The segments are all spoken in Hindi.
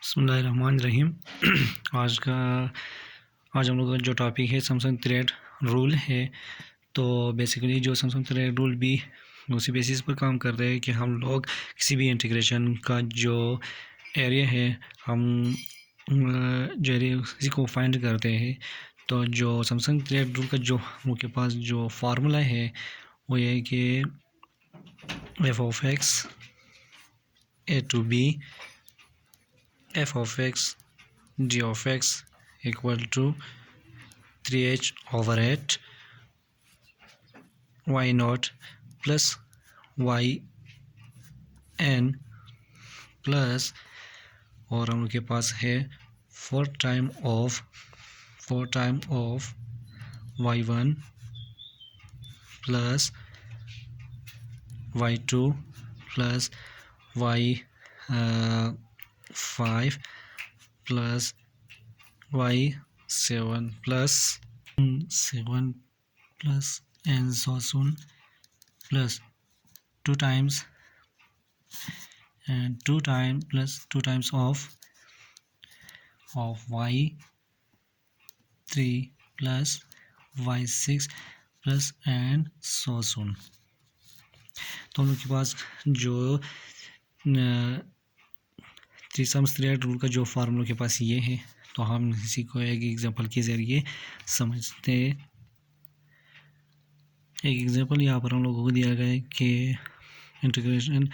बिस्मिल्लाहिर्रहमानिर्रहीम। आज हम लोग का जो टॉपिक है सैमसंग थ्रेड रूल है। तो बेसिकली जो सैमसंग थ्रेड रूल भी उसी बेसिस पर काम कर रहे हैं कि हम लोग किसी भी इंटीग्रेशन का जो एरिया है हम जो एरिया उसी को फाइंड करते हैं। तो जो सैमसंग थ्रेड रूल का जो उनके पास जो फार्मूला है वो ये है कि F of X A to B f of x g of x equal to 3h over 8 y naught plus y n plus और हम लोग के पास है four time of y1 plus y2 plus y5 plus y7 plus 7 plus n so soon plus 2 times and 2 times of y3 plus y6 plus and so soon। तो हम लोग के पास जो थ्रीसम्स थ्रेड रूल का जो फार्मूला के पास ये है, तो हम इसी को एक एग्जांपल के ज़रिए समझते हैं। एक एग्जांपल यहाँ पर हम लोगों को दिया गया है कि इंटीग्रेशन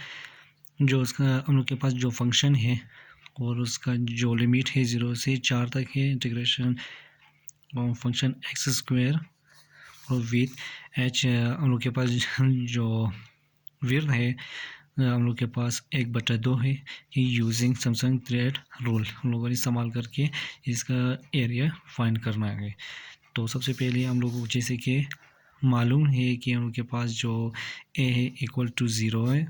जो उसका हम लोग के पास जो फंक्शन है और उसका जो लिमिट है 0 से 4 तक है। इंटीग्रेशन फंक्शन एक्स स्क्वायर और विथ एच हम लोग के पास जो विड्थ है हम लोग के पास 1/2 है। यूजिंग सैमसंग थ्रेड रूल हम लोगों ने इस्तेमाल करके इसका एरिया फाइंड करना है। तो सबसे पहले हम लोगों को जैसे कि मालूम है कि हम लोग के पास जो ए है इक्वल टू 0 है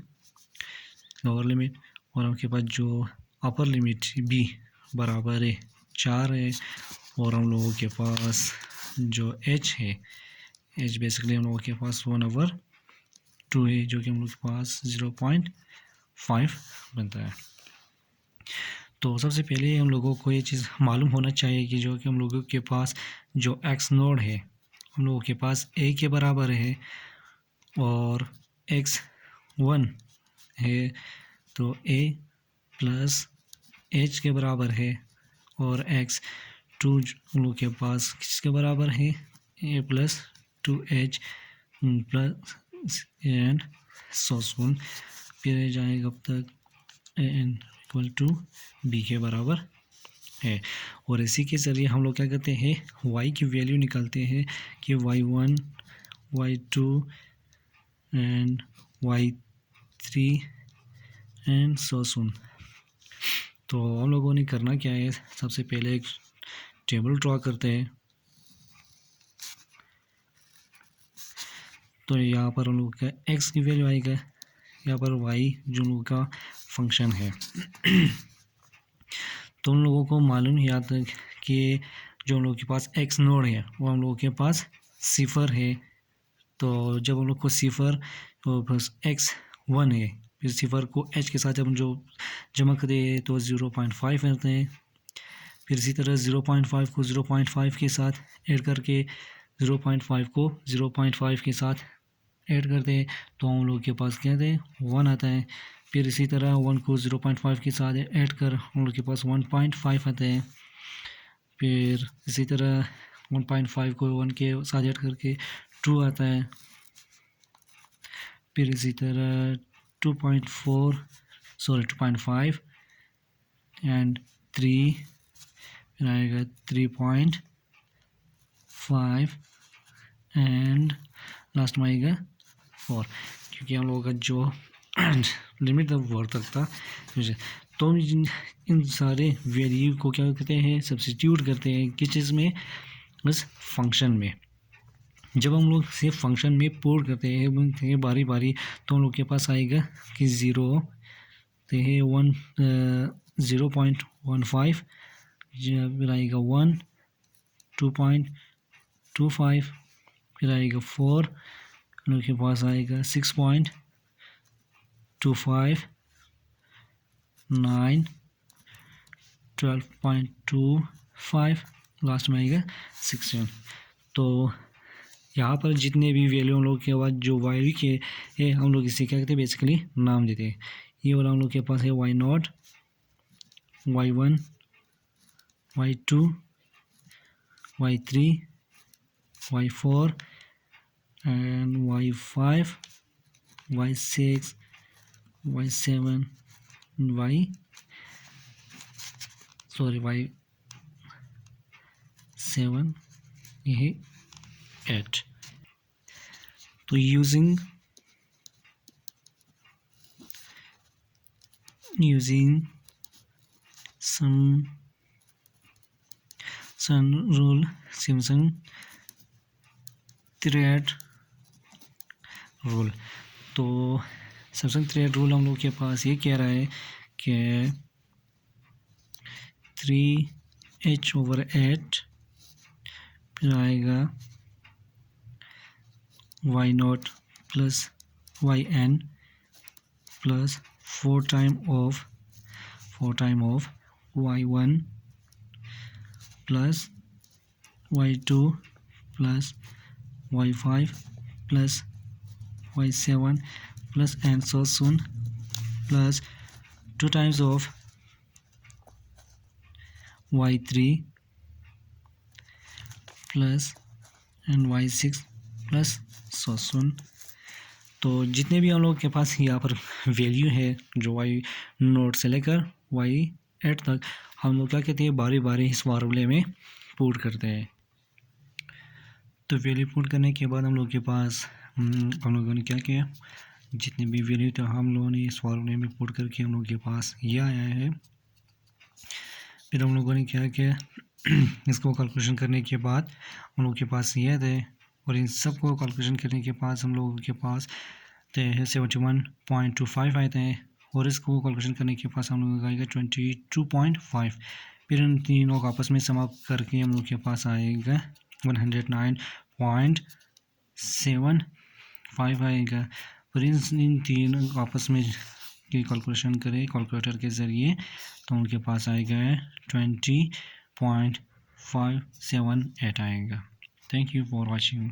लोअर लिमिट, और हम लोग के पास जो अपर लिमिट बी बराबर है 4 है, और हम लोगों के पास जो एच है एच बेसिकली हम लोगों के पास 1/2 है जो कि हम लोग के पास 0.5 बनता है। तो सबसे पहले हम लोगों को ये चीज़ मालूम होना चाहिए कि जो कि हम लोगों के पास जो एक्स नोड है हम लोगों के पास ए के बराबर है और एक्स 1 है, तो ए प्लस एच के बराबर है, और एक्स 2 हम लोग के पास किसके बराबर है A plus 2h plus and so सुन फिर जाएगा अब तक एन इक्वल टू बी के बराबर है। और इसी के ज़रिए हम लोग क्या करते हैं y की वैल्यू निकालते हैं कि y1 y2 and y3 and so सुन। तो हम लोगों ने करना क्या है, सबसे पहले एक टेबल ड्रॉ करते हैं। तो यहाँ पर हम लोग का x की वैल्यू आएगा, यहाँ पर y जो लोगों का फंक्शन है। तो उन लोगों को मालूम है यहाँ तक कि जो हम लोगों के पास x नोड है वो हम लोगों के पास 0 है। तो जब हम लोग को 0 तो बस x1 है, फिर 0 को h के साथ हम जो जमा करें तो 0.5 करते हैं। फिर इसी तरह 0.5 को 0.5 के साथ ऐड करके 0.5 को 0.5 के साथ ऐड करते हैं तो हम लोग के पास क्या है 1 आता है। फिर इसी तरह 1 को 0.5 के साथ ऐड कर हम लोग के पास 1.5 आता है। फिर इसी तरह 1.5 को 1 के साथ ऐड करके 2 आता है। फिर इसी तरह 2.5 एंड 3 फिर आएगा 3.5 एंड लास्ट में आएगा 4, क्योंकि हम लोगों का जो लिमिट तक 4 तक था। तो इन सारे वैल्यू को क्या करते हैं सब्स्टिट्यूट करते हैं किस चीज़ में, बस फंक्शन में। जब हम लोग से फंक्शन में पुट करते हैं बारी बारी तो हम लोग के पास आएगा कि 0 तो है 0.15 फिर आएगा 1 2.25 फिर आएगा 4 हम लोग के पास आएगा 6.25 9 12.25, लास्ट में आएगा 16। तो यहाँ पर जितने भी वैल्यू हम लोग के बाद जो वाई के है, हम लोग इसे क्या कहते हैं, बेसिकली नाम देते हैं। ये वाला हम लोग के पास है y0, y1, y2, y3, y4 and y5, y6, y7, y7, ये 8। तो using some rule, Simpson thread rule. तो सिम्पसन थ्रेड रूल हम लोग के पास ये कह रहा है कि 3h/8 फिर आएगा y0 plus yn plus 4 time of y1 plus y2 plus y5 plus y7 plus and so on plus 2 times of y3 plus and y6 plus so on। तो जितने भी हम लोग के पास यहाँ पर वैल्यू है जो y0 से लेकर y8 तक, हम लोग क्या कहते हैं, बारी बारी इस फार्मूले में पुट करते हैं। तो वैल्यू पुट करने के बाद हम लोग के पास हम लोगों ने क्या किया, जितने भी वैल्यू था हम लोगों ने इस फार्मूले में पुट करके हम लोग के पास ये आया है। फिर हम लोगों ने क्या किया, इसको कैलकुलेशन करने के बाद हम लोग के पास ये थे, और इन सब को कैलकुलेशन करने के पास हम लोगों के पास 71.25 आए थे, और इसको कैलकुलेशन करने के पास हम लोगों का आएगा 22.5। फिर इन तीनों को आपस में समाप्त करके हम लोग के पास आएगा 109.75 आएगा। और इन तीनों आपस में की कैलकुलेशन करें कैलकुलेटर के ज़रिए तो उनके पास आएगा 20.578 आएगा। Thank you for watching.